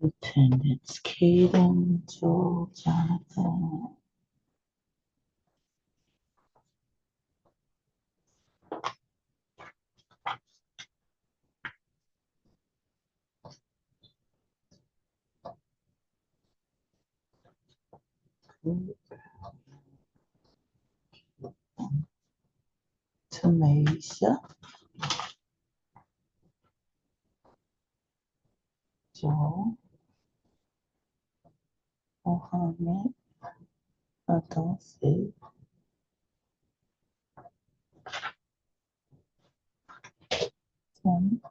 Attendance, Kaden, Joel, Jonathan. Tamisha, Joel, Mohammed, Adolphe, Tim,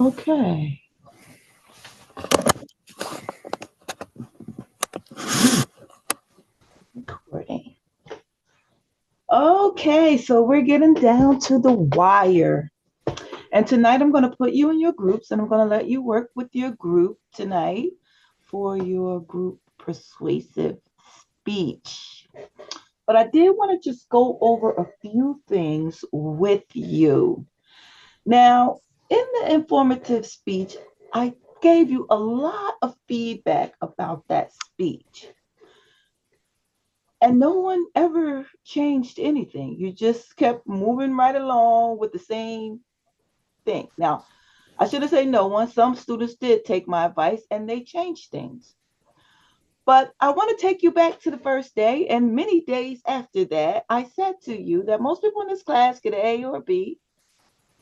Okay. Recording. Okay, so we're getting down to the wire. And tonight I'm going to put you in your groups and I'm going to let you work with your group tonight for your group persuasive speech. But I did want to just go over a few things with you. Now, in the informative speech, I gave you a lot of feedback about that speech. And no one ever changed anything. You just kept moving right along with the same thing. Now, I should have said no one. Some students did take my advice and they changed things. But I want to take you back to the first day and many days after that. I said to you that most people in this class get an A or a B.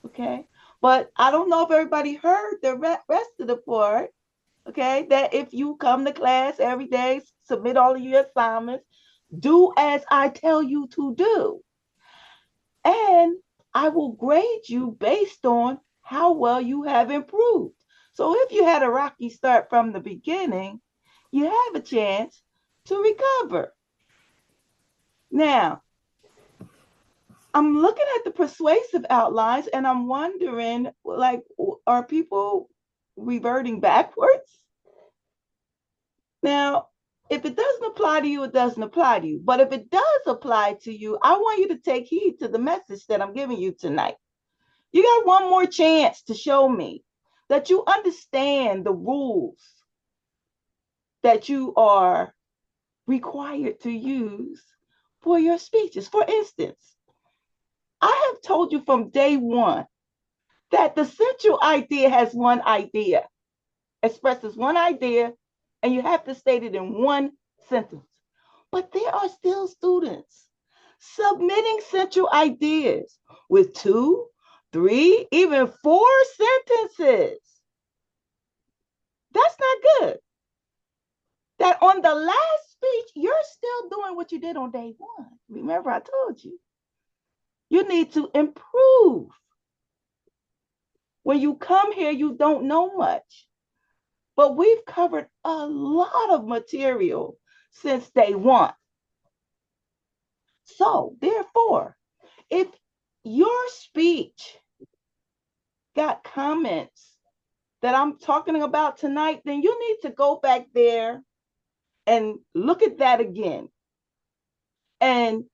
Okay. But I don't know if everybody heard the rest of the part. Okay. That if you come to class every day, submit all of your assignments, do as I tell you to do. And I will grade you based on how well you have improved. So if you had a rocky start from the beginning, you have a chance to recover. Now, I'm looking at the persuasive outlines and I'm wondering, like, are people reverting backwards? Now, if it doesn't apply to you, it doesn't apply to you. But if it does apply to you, I want you to take heed to the message that I'm giving you tonight. You got one more chance to show me that you understand the rules that you are required to use for your speeches. For instance, I have told you from day one that the central idea has one idea, expresses one idea, and you have to state it in one sentence. But there are still students submitting central ideas with two, three, even four sentences. That's not good. That on the last speech, you're still doing what you did on day one. Remember, I told you. You need to improve. When you come here, you don't know much. But we've covered a lot of material since day one. So, therefore, if your speech got comments that I'm talking about tonight, then you need to go back there and look at that again and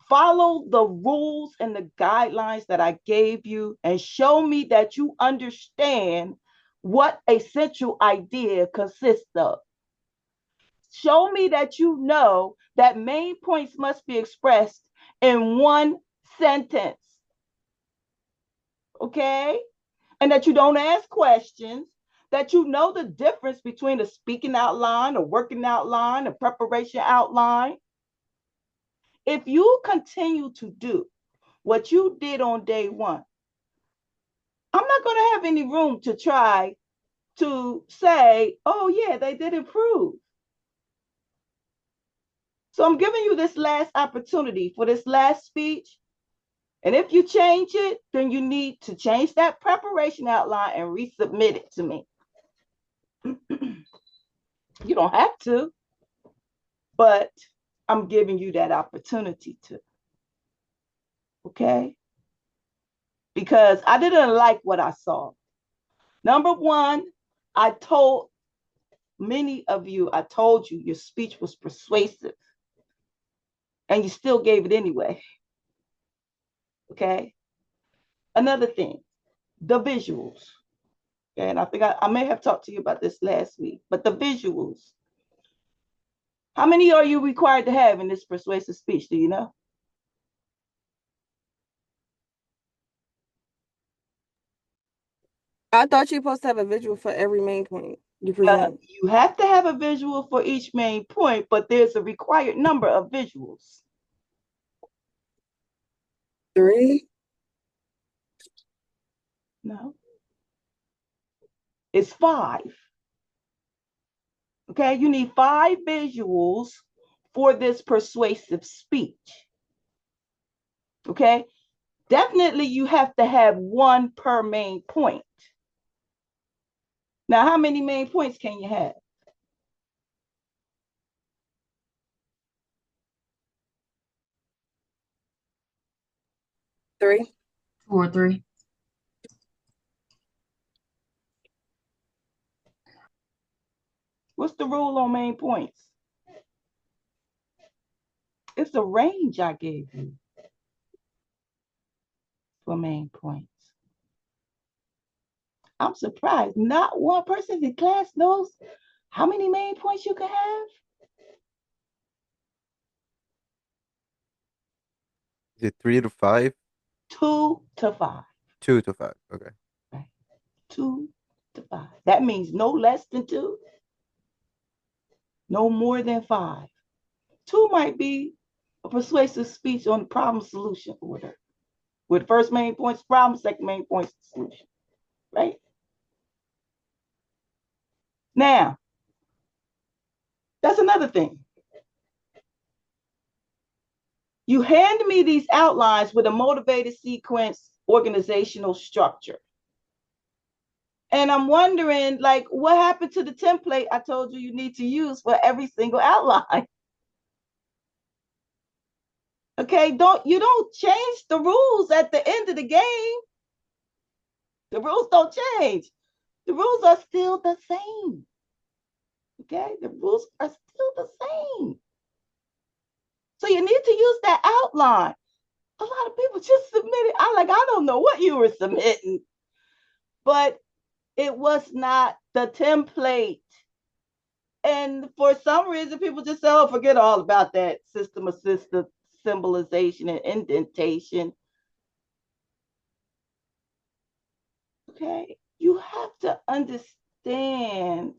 Follow the rules and the guidelines that I gave you and show me that you understand what a central idea consists of. Show me that you know that main points must be expressed in one sentence. Okay? And that you don't ask questions, that you know the difference between a speaking outline, a working outline, a preparation outline. If you continue to do what you did on day one, I'm not going to have any room to try to say, oh, yeah, they did improve. So I'm giving you this last opportunity for this last speech. And if you change it, then you need to change that preparation outline and resubmit it to me. You don't have to, but I'm giving you that opportunity to. Okay? Because I didn't like what I saw. Number one, I told many of you, I told you your speech was persuasive, and you still gave it anyway. Okay? Another thing, the visuals. And I think I may have talked to you about this last week, but the visuals. How many are you required to have in this persuasive speech? Do you know? I thought you were supposed to have a visual for every main point you present. You have to have a visual for each main point, but there's a required number of visuals. 3. No. It's 5. Okay, you need 5 visuals for this persuasive speech. Okay, definitely you have to have 1 per main point. Now, how many main points can you have? 3. 2 or 3. What's the rule on main points? It's a range I gave you for main points. I'm surprised not one person in class knows how many main points you can have. Is it 3 to 5? 2 to 5. 2 to 5. Okay. Right. 2 to 5. That means no less than 2, no more than 5. 2 might be a persuasive speech on the problem solution order, with first main points problem, second main points solution, right? Now, that's another thing. You hand me these outlines with a motivated sequence organizational structure. And I'm wondering, like, what happened to the template I told you need to use for every single outline? Okay, you don't change the rules at the end of the game. The rules don't change. The rules are still the same. Okay, the rules are still the same. So you need to use that outline. A lot of people just submitted. I don't know what you were submitting, but it was not the template. And for some reason, people just say, oh, forget all about that system assisted symbolization and indentation. Okay, you have to understand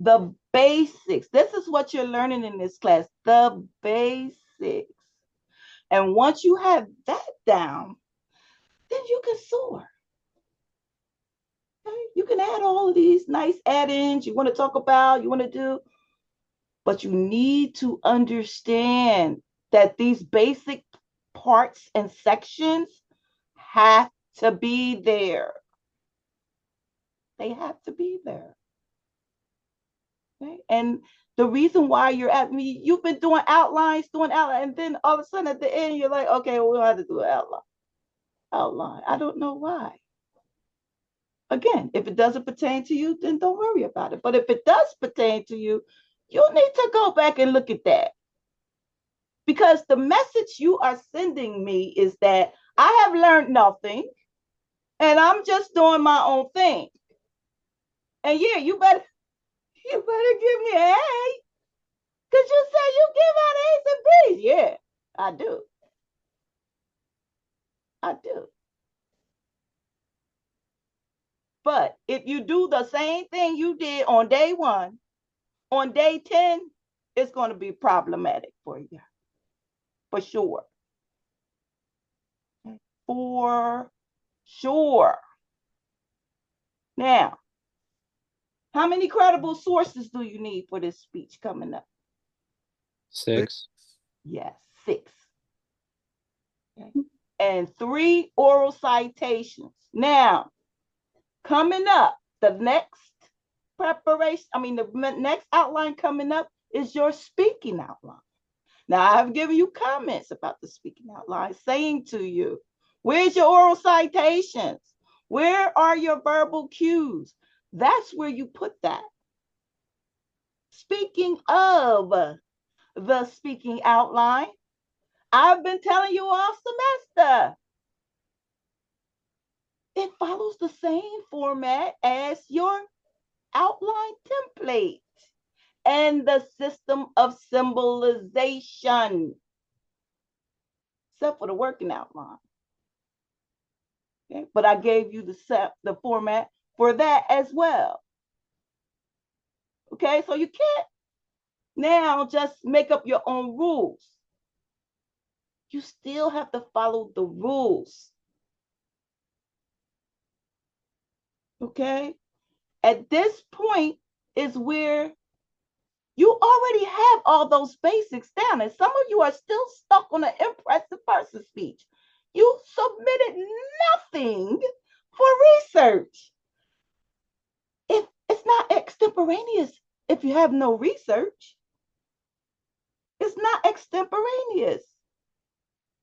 the basics. This is what you're learning in this class, the basics. And once you have that down, then you can soar. Okay? You can add all of these nice add-ins you want to talk about, you want to do, but you need to understand that these basic parts and sections have to be there. They have to be there. Okay? And the reason why you're at me, you've been doing outlines, and then all of a sudden at the end, you're like, okay, well, we don't have to do an outline. I don't know why. Again, if it doesn't pertain to you, then don't worry about it. But if it does pertain to you, you'll need to go back and look at that. Because the message you are sending me is that I have learned nothing and I'm just doing my own thing. And yeah, you better give me an A. Because you say you give out A's and B's. Yeah, I do. I do. But if you do the same thing you did on day 1, on day 10, it's going to be problematic for you. For sure. For sure. Now, how many credible sources do you need for this speech coming up? 6. Yes, 6. Okay. And 3 oral citations. Now, coming up, the next the next outline coming up is your speaking outline. Now, I've given you comments about the speaking outline, saying to you, where's your oral citations? Where are your verbal cues? That's where you put that. Speaking of the speaking outline, I've been telling you all semester, it follows the same format as your outline template and the system of symbolization, except for the working outline. Okay? But I gave you the format for that as well. Okay, so you can't now just make up your own rules. You still have to follow the rules. Okay, at this point is where you already have all those basics down, and some of you are still stuck on an impressive person speech. You submitted nothing for research. If it's not extemporaneous, if you have no research, it's not extemporaneous,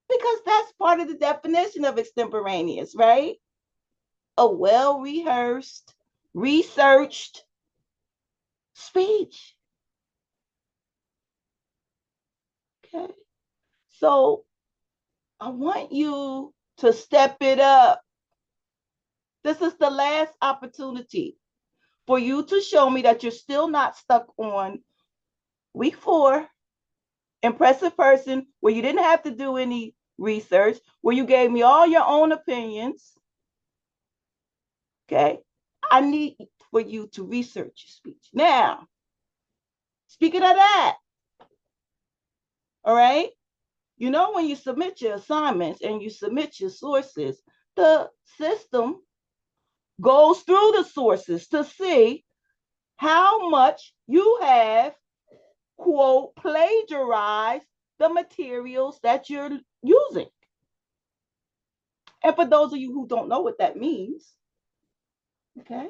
because that's part of the definition of extemporaneous, right? A well-rehearsed, researched speech. Okay. So I want you to step it up. This is the last opportunity for you to show me that you're still not stuck on week 4, impressive person, where you didn't have to do any research, where you gave me all your own opinions. Okay. I need for you to research your speech. Now, speaking of that, all right, you know, when you submit your assignments and you submit your sources, the system goes through the sources to see how much you have, quote, plagiarized the materials that you're using. And for those of you who don't know what that means, okay,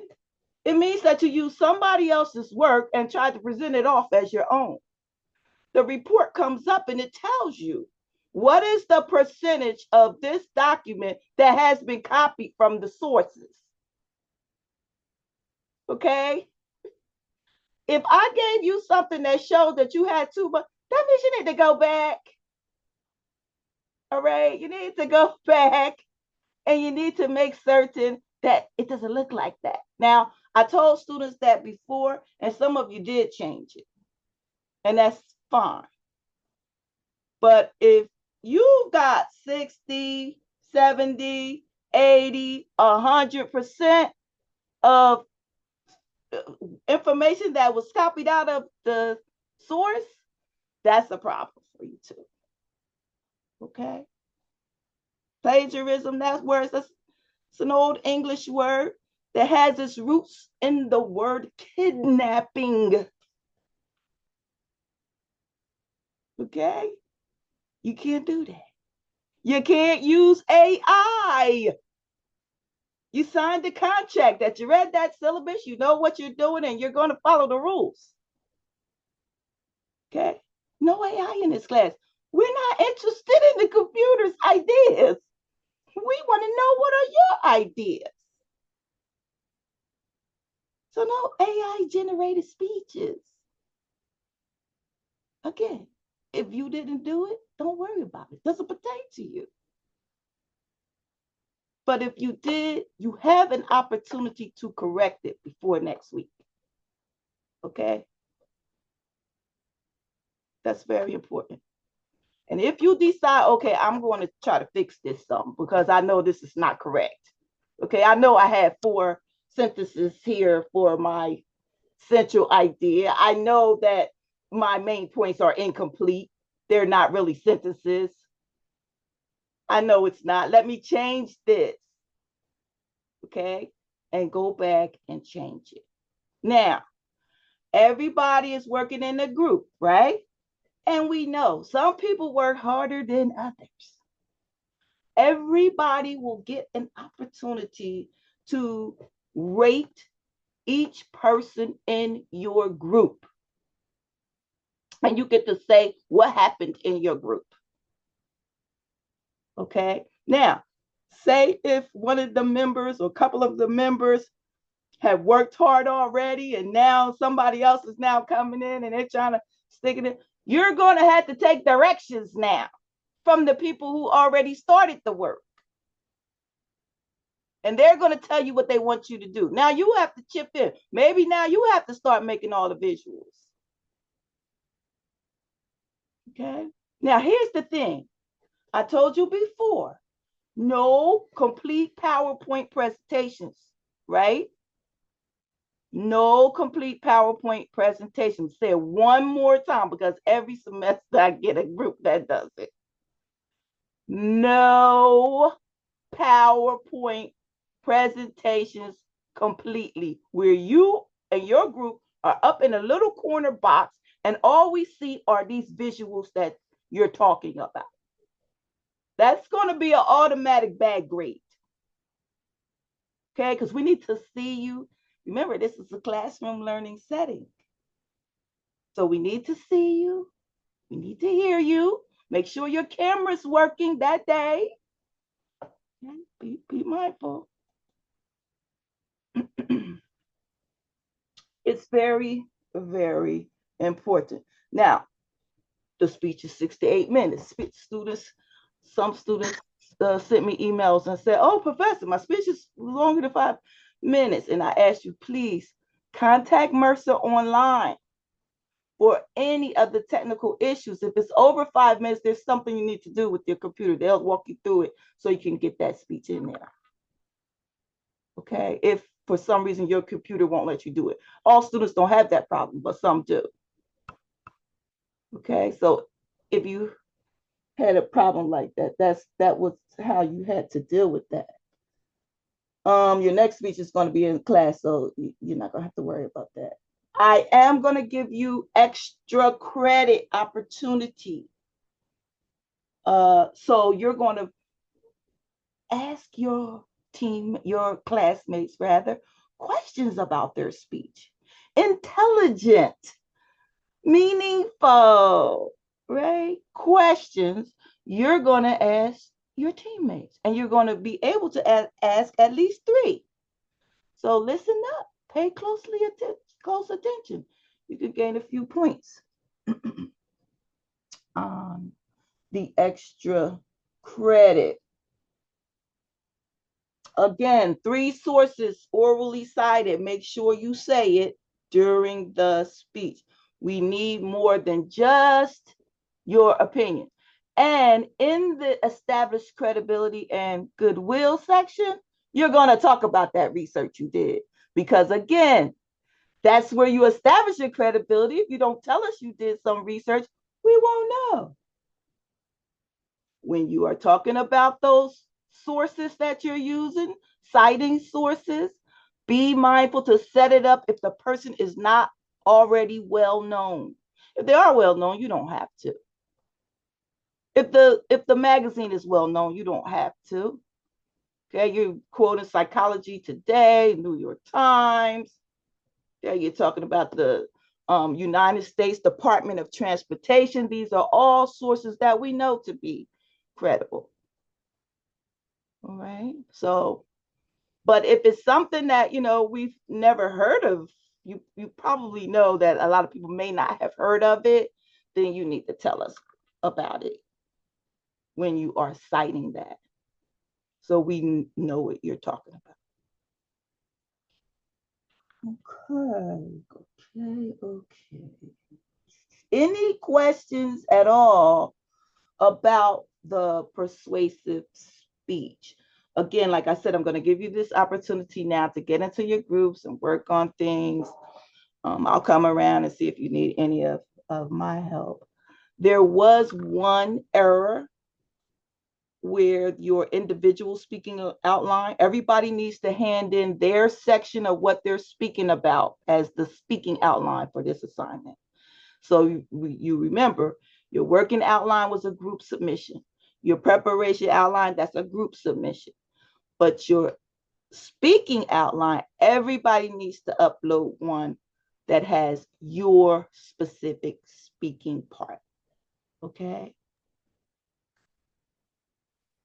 it means that you use somebody else's work and try to present it off as your own. The report comes up and it tells you what is the percentage of this document that has been copied from the sources. Okay? If I gave you something that showed that you had too much, that means you need to go back. All right? You need to go back and you need to make certain that it doesn't look like that. Now, I told students that before, and some of you did change it. And that's fine. But if you got 60, 70, 80, 100% of information that was copied out of the source, that's a problem for you too. Okay? Plagiarism, that word, it's an old English word that has its roots in the word kidnapping. Okay? You can't do that. You can't use AI. You signed the contract that you read that syllabus, you know what you're doing, and you're going to follow the rules. Okay? No AI in this class. We're not interested in the computer's ideas. We want to know what are your ideas. So no AI generated speeches. Again, If you didn't do it, don't worry about it. It doesn't pertain to you. But if you did, you have an opportunity to correct it before next week. Okay? That's very important. And if you decide, okay, I'm going to try to fix this some because I know this is not correct. Okay, I know I had 4 sentences here for my central idea. I know that my main points are incomplete. They're not really sentences. I know it's not. Let me change this. Okay, and go back and change it. Now, everybody is working in a group, right? And we know some people work harder than others. Everybody will get an opportunity to rate each person in your group. And you get to say what happened in your group. Okay. Now, say if one of the members or a couple of the members have worked hard already and now somebody else is now coming in and they're trying to stick it in, you're going to have to take directions now from the people who already started the work. And they're going to tell you what they want you to do. Now you have to chip in. Maybe now you have to start making all the visuals. Okay. Now here's the thing. I told you before, no complete PowerPoint presentations, right? No complete PowerPoint presentations. Say it one more time because every semester I get a group that does it. No PowerPoint presentations completely, where you and your group are up in a little corner box and all we see are these visuals that you're talking about. That's going to be an automatic bad grade. Okay, because we need to see you. Remember, this is a classroom learning setting. So we need to see you. We need to hear you. Make sure your camera's working that day. Okay? Be mindful. It's very, very important. Now, the speech is 6 to 8 minutes. Some students sent me emails and said, "Oh, professor, my speech is longer than 5 minutes." And I asked you, please contact Mercer online for any of the technical issues. If it's over 5 minutes, there's something you need to do with your computer. They'll walk you through it so you can get that speech in there. Okay, if for some reason your computer won't let you do it. All students don't have that problem, but some do. Okay, so if you had a problem like that, that was how you had to deal with that. Your next speech is going to be in class, so you're not going to have to worry about that. I am going to give you extra credit opportunity. So you're going to ask your classmates rather, questions about their speech. Intelligent, meaningful, right? Questions you're going to ask your teammates, and you're going to be able to ask at least 3. So listen up, pay close attention. You could gain a few points on the extra credit. Again, 3 sources orally cited. Make sure you say it during the speech. We need more than just your opinion. And in the established credibility and goodwill section, you're going to talk about that research you did. Because again, that's where you establish your credibility. If you don't tell us you did some research, we won't know. When you are talking about those sources that you're using, citing sources, be mindful to set it up if the person is not already well known. If they are well known, you don't have to. If the magazine is well known, you don't have to. Okay, you're quoting Psychology Today, New York Times. Yeah, you're talking about the United States Department of Transportation. These are all sources that we know to be credible. All right. So, but if it's something that, we've never heard of, you probably know that a lot of people may not have heard of it. then you need to tell us about it when you are citing that, so we know what you're talking about. Okay. Any questions at all about the persuasive speech? Again, like I said, I'm going to give you this opportunity now to get into your groups and work on things. I'll come around and see if you need any of my help. There was one error where your individual speaking outline, everybody needs to hand in their section of what they're speaking about as the speaking outline for this assignment. So you remember, your working outline was a group submission. Your preparation outline, that's a group submission. But your speaking outline, everybody needs to upload one that has your specific speaking part. Okay?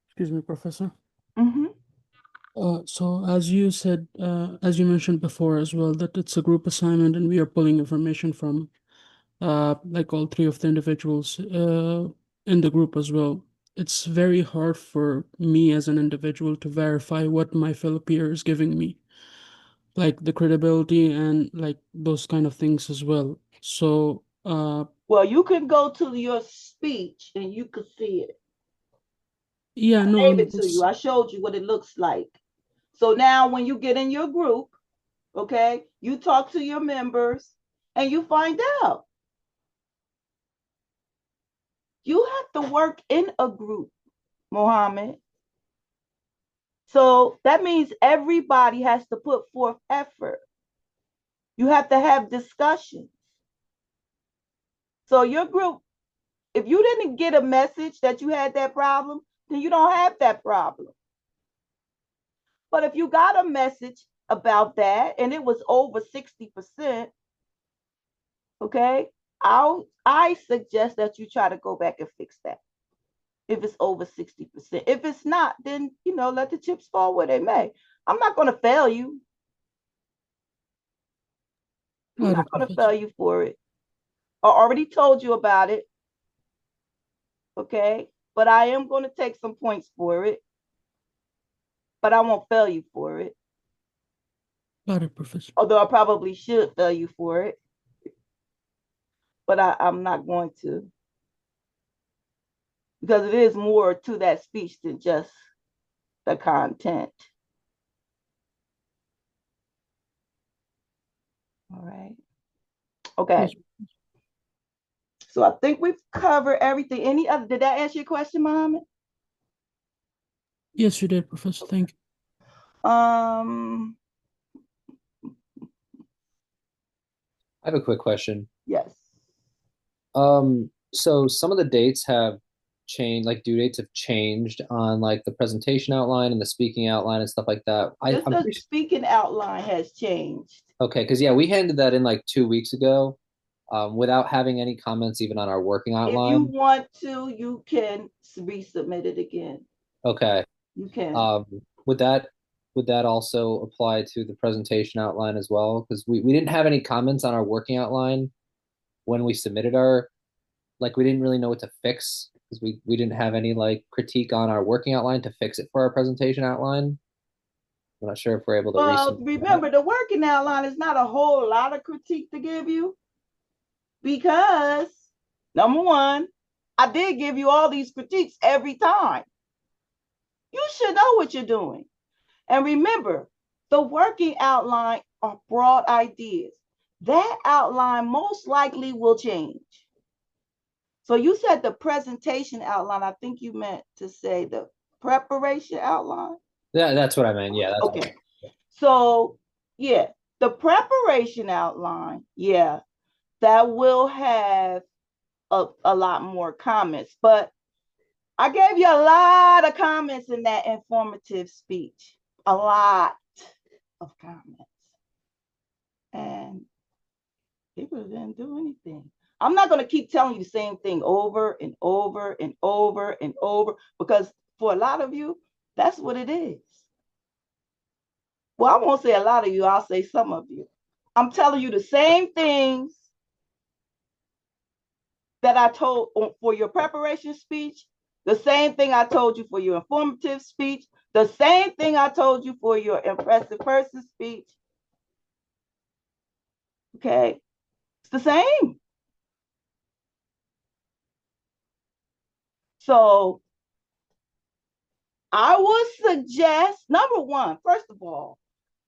Excuse me, Professor. Mm-hmm. So as you said, as you mentioned before as well, that it's a group assignment and we are pulling information from like all three of the individuals in the group as well. It's very hard for me as an individual to verify what my fellow peer is giving me, like the credibility and like those kind of things as well. So well, you can go to your speech and you could see it. yeah, no, I gave it to you. I showed you what it looks like. So now when you get in your group, okay, you talk to your members and you find out. You have to work in a group, Mohammed. So that means everybody has to put forth effort. You have to have discussions. So your group, if you didn't get a message that you had that problem, then you don't have that problem. But if you got a message about that and it was over 60%, okay, I suggest that you try to go back and fix that. If it's over 60%. If it's not, then, let the chips fall where they may. I'm not going to fail you. I'm not going to fail you for it. I already told you about it. Okay. But I am going to take some points for it. But I won't fail you for it. got it, Professor. Although I probably should fail you for it. But I'm not going to. Because it is more to that speech than just the content. All right. Okay. Yes. So I think we've covered everything. Any other? Did that answer your question, Mohammed? Yes, you did, Professor. Thank you. I have a quick question. Yes. So some of the dates have changed, like due dates have changed on like the presentation outline and the speaking outline and stuff like that. Just the speaking outline has changed. Okay, because yeah, we handed that in like 2 weeks ago, without having any comments even on our working outline. If you want to, you can resubmit it again. Okay. You can. Would that also apply to the presentation outline as well? Because we didn't have any comments on our working outline when we submitted our, like we didn't really know what to fix because we didn't have any like critique on our working outline to fix it for our presentation outline. I'm not sure if we're able to Well, remember, the working outline is not a whole lot of critique to give you because, number one, I did give you all these critiques every time. You should know what you're doing. And remember, the working outline are broad ideas. That outline most likely will change. So you said the presentation outline. I think you meant to say the preparation outline. Yeah, that's what I meant. Yeah. That's okay. So yeah, the preparation outline, yeah, that will have a lot more comments. But I gave you a lot of comments in that informative speech. A lot of comments. And people didn't do anything. I'm not going to keep telling you the same thing over and over and over and over because for a lot of you, that's what it is. Well, I won't say a lot of you, I'll say some of you. I'm telling you the same things that I told for your preparation speech, the same thing I told you for your informative speech, the same thing I told you for your impressive person speech. Okay, it's the same. So I would suggest, number one, first of all,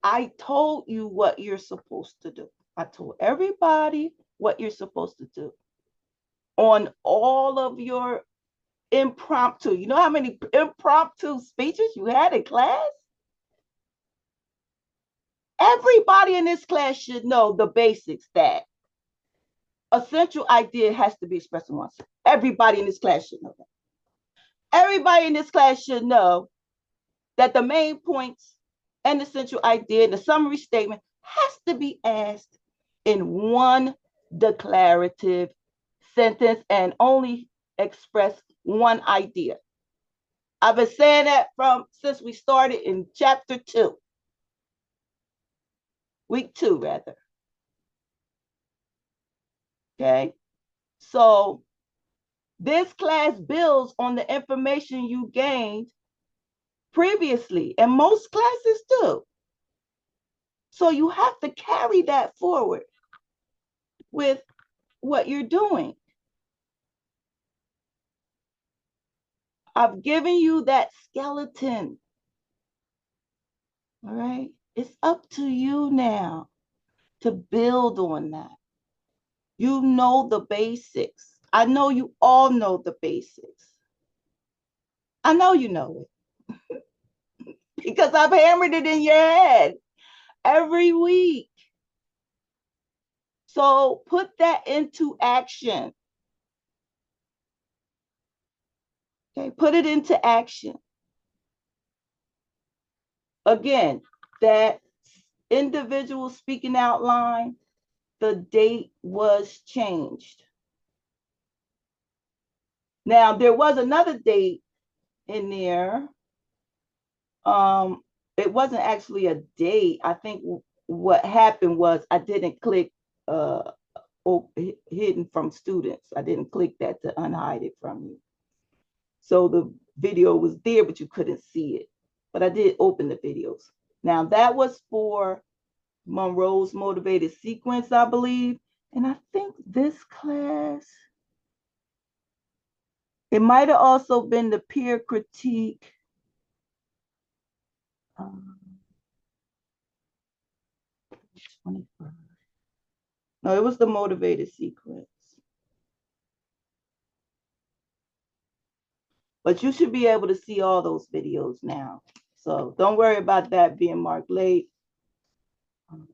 I told you what you're supposed to do. I told everybody what you're supposed to do on all of your impromptu. You know how many impromptu speeches you had in class? Everybody in this class should know the basics that a central idea has to be expressed in one sentence. Everybody in this class should know that. Everybody in this class should know that the main points and the central idea and the summary statement has to be asked in one declarative sentence and only express one idea. I've been saying that since we started in chapter 2, week 2 rather. Okay, so this class builds on the information you gained previously, and most classes do. So you have to carry that forward with what you're doing. I've given you that skeleton. All right. It's up to you now to build on that. You know the basics. I know you all know the basics. I know you know it because I've hammered it in your head every week. So put that into action. Okay, put it into action. Again, that individual speaking outline, the date was changed. Now, there was another date in there. It wasn't actually a date. I think what happened was I didn't click hidden from students. I didn't click that to unhide it from you. So the video was there, but you couldn't see it. But I did open the videos. Now that was for Monroe's motivated sequence, I believe. And I think this class, it might have also been the peer critique. 25. No, it was the motivated sequence. But you should be able to see all those videos now. So don't worry about that being marked late.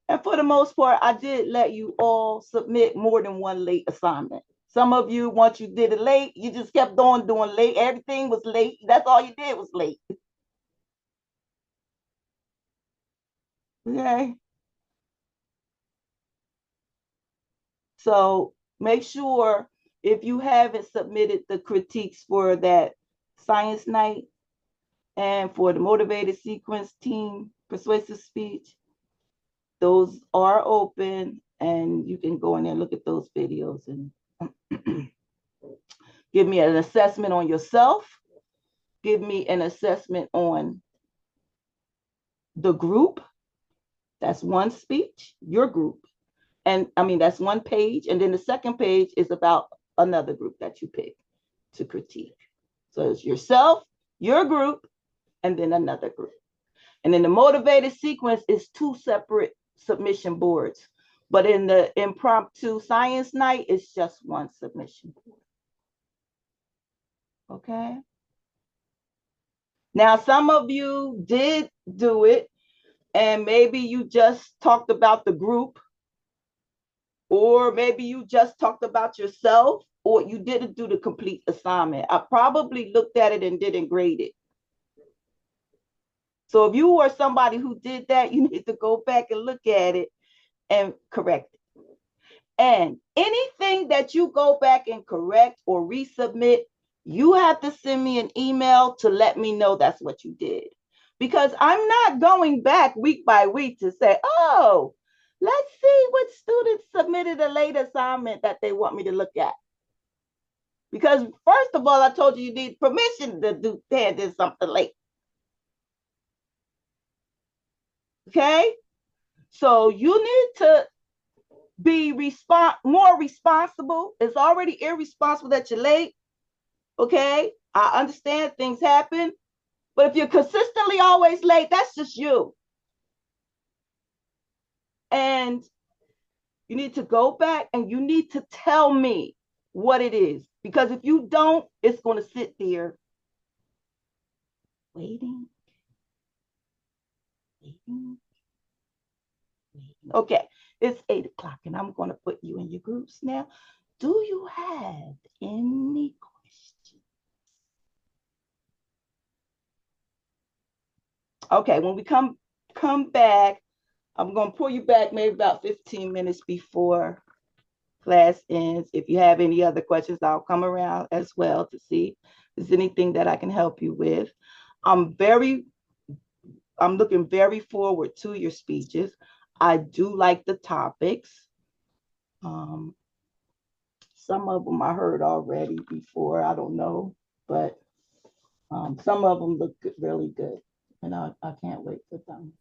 And for the most part, I did let you all submit more than one late assignment. Some of you, once you did it late, you just kept on doing late. Everything was late. That's all you did was late. Okay. So make sure if you haven't submitted the critiques for that science night and for the motivated sequence team persuasive speech, those are open and you can go in there and look at those videos and give me an assessment on yourself. Give me an assessment on the group. That's one speech, your group. And I mean, that's one page. And then the second page is about another group that you pick to critique. So it's yourself, your group, and then another group. And then the motivated sequence is 2 separate submission boards. But in the impromptu science night, it's just 1 submission board. Okay. Now, some of you did do it, and maybe you just talked about the group, or maybe you just talked about yourself, or you didn't do the complete assignment. I probably looked at it and didn't grade it. So if you are somebody who did that, you need to go back and look at it and correct it. And anything that you go back and correct or resubmit, you have to send me an email to let me know that's what you did. Because I'm not going back week by week to say, oh, let's see what students submitted a late assignment that they want me to look at. Because first of all, I told you need permission to do this something late. Okay? So you need to be more responsible. It's already irresponsible that you're late. Okay? I understand things happen, but if you're consistently always late, that's just you. And you need to go back and you need to tell me what it is. Because if you don't, it's going to sit there waiting, waiting, waiting. Okay, it's 8 o'clock and I'm going to put you in your groups now. Do you have any questions? Okay, when we come back, I'm going to pull you back maybe about 15 minutes before class ends. If you have any other questions, I'll come around as well to see if there's anything that I can help you with. I'm looking very forward to your speeches. I do like the topics. Some of them I heard already before. I don't know, but some of them look good, really good, and I can't wait for them.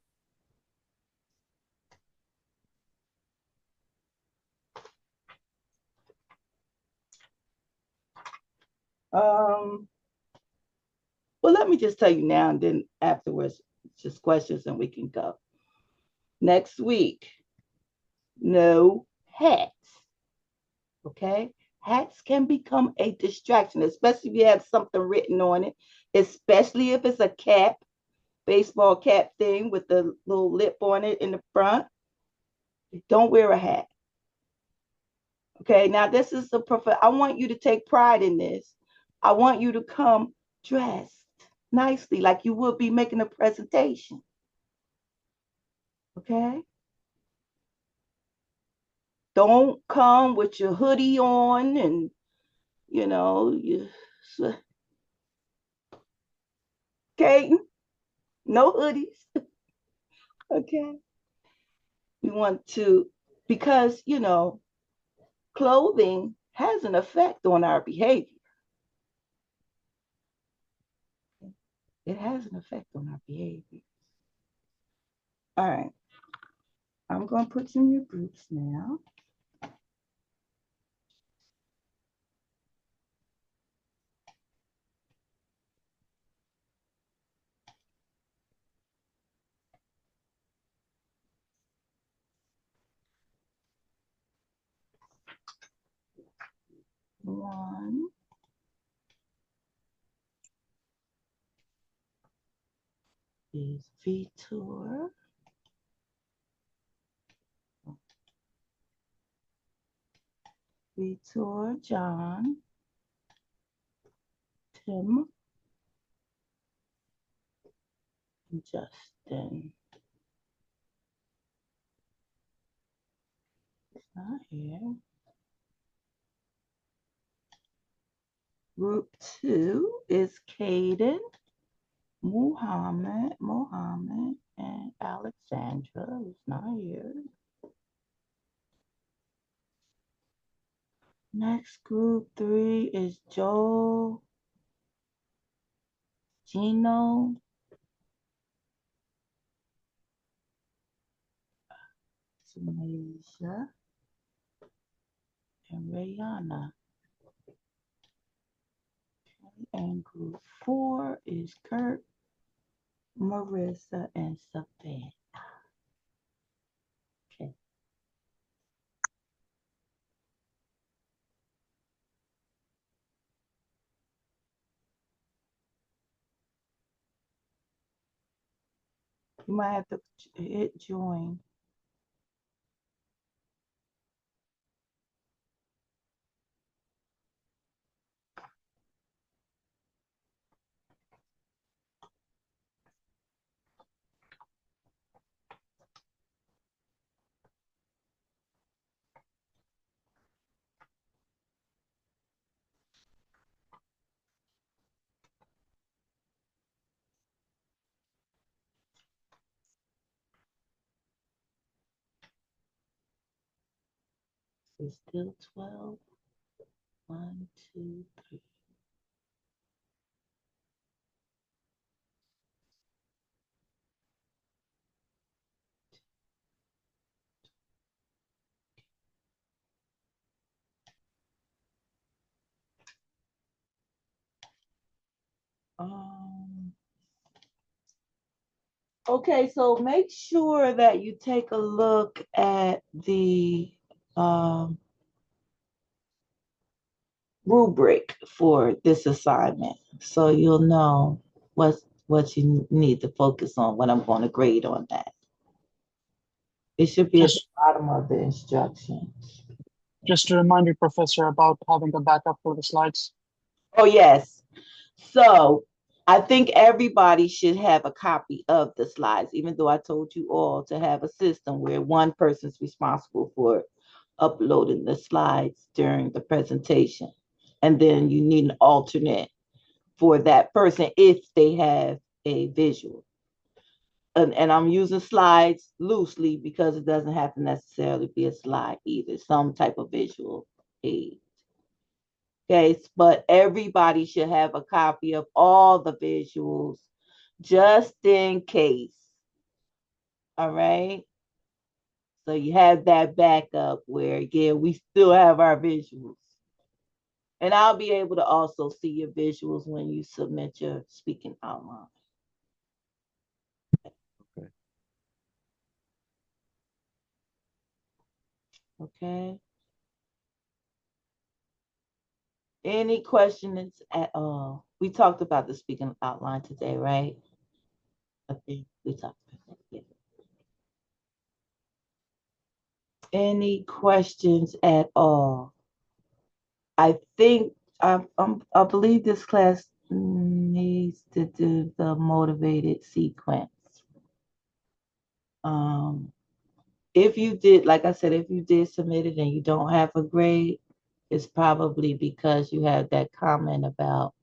Well, let me just tell you now, and then afterwards, just questions, and we can go. Next week, no hats. Okay, hats can become a distraction, especially if you have something written on it, especially if it's a cap, baseball cap thing with the little lip on it in the front. Don't wear a hat. Okay, now this is I want you to take pride in this. I want you to come dressed nicely, like you would be making a presentation. Okay? Don't come with your hoodie on and, you know, okay? No hoodies. Okay? We want to, because, clothing has an effect on our behavior. It has an effect on our behavior. All right. I'm going to put you in your groups now. One. Is Vitor. Vitor, John, Tim, and Justin. It's not here. Group 2 is Caden, Muhammad, and Alexandra. It's not here. Next group 3 is Joel, Gino, Samasia, and Rayana. And group 4 is Kurt, Marissa, and Savannah. Okay. You might have to hit join. It's still 12. 1, 2, 3. Okay, so make sure that you take a look at the rubric for this assignment, so you'll know what you need to focus on when I'm going to grade on that. It should be at the Just, bottom of the instructions. just to remind you, Professor, about having a backup for the slides. Oh, yes. So I think everybody should have a copy of the slides, even though I told you all to have a system where one person's responsible for uploading the slides during the presentation. And then you need an alternate for that person if they have a visual. And I'm using slides loosely because it doesn't have to necessarily be a slide either, some type of visual aid. Okay, but everybody should have a copy of all the visuals just in case. All right. So you have that backup where, again, we still have our visuals. And I'll be able to also see your visuals when you submit your speaking outline. Okay. Okay. Any questions at all? We talked about the speaking outline today, right? I think we talked about that. Yeah. Any questions at all? I think I believe this class needs to do the motivated sequence. If you did, like I said, if you did submit it and you don't have a grade, it's probably because you have that comment about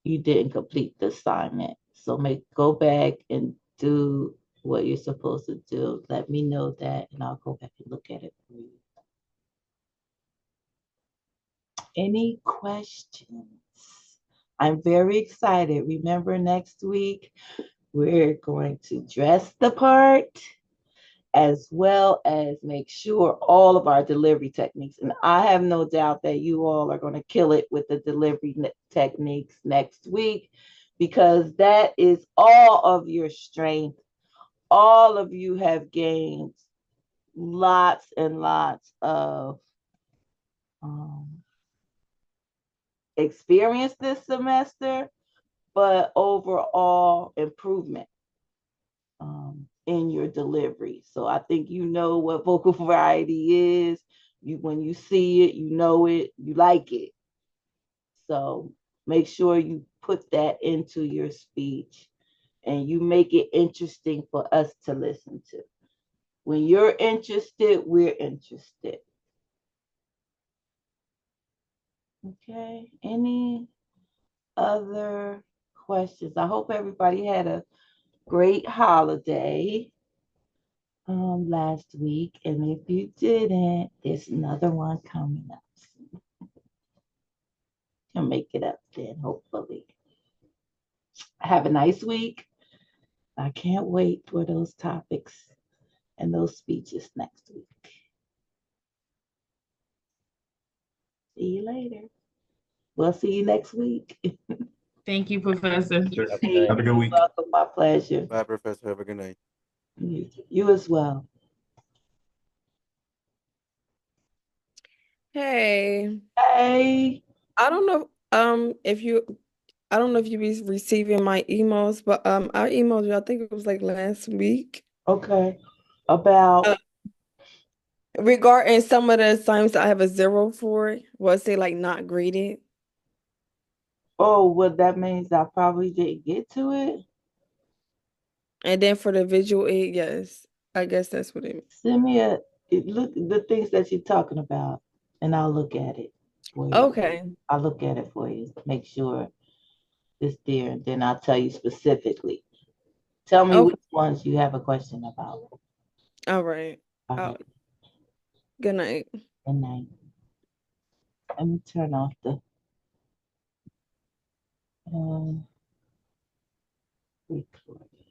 you didn't complete the assignment. So go back and do what you're supposed to do. Let me know that, and I'll go back and look at it for you. Any questions? I'm very excited. Remember, next week, we're going to dress the part as well as make sure all of our delivery techniques. And I have no doubt that you all are going to kill it with the delivery techniques next week, because that is all of your strength. All of you have gained lots and lots of experience this semester, but overall improvement in your delivery. So I think you know what vocal variety is. When you see it, you know it, you like it. So make sure you put that into your speech and you make it interesting for us to listen to. When you're interested, we're interested. Okay. Any other questions? I hope everybody had a great holiday last week. And if you didn't, there's another one coming up. Can make it up then, hopefully. Have a nice week. I can't wait for those topics and those speeches next week. See you later. We'll see you next week. Thank you, Professor. Have a good week. Welcome, my pleasure. Bye, Professor. Have a good night. You as well. Hey, Hey. I don't know if you I don't know if you be receiving my emails, but I emailed you, I think it was like last week. Okay. About Regarding some of the assignments I have a 0 for, was they like not graded? well, that means I probably didn't get to it. And then for the visual aid, yes. I guess that's what it means. Send me look the things that you're talking about, and I'll look at it for you. Okay. I'll look at it for you. Make sure it's there, and then I'll tell you specifically. Tell me Okay. which ones you have a question about. All right. All right. Good night. Good night. Let me turn off the um, recording.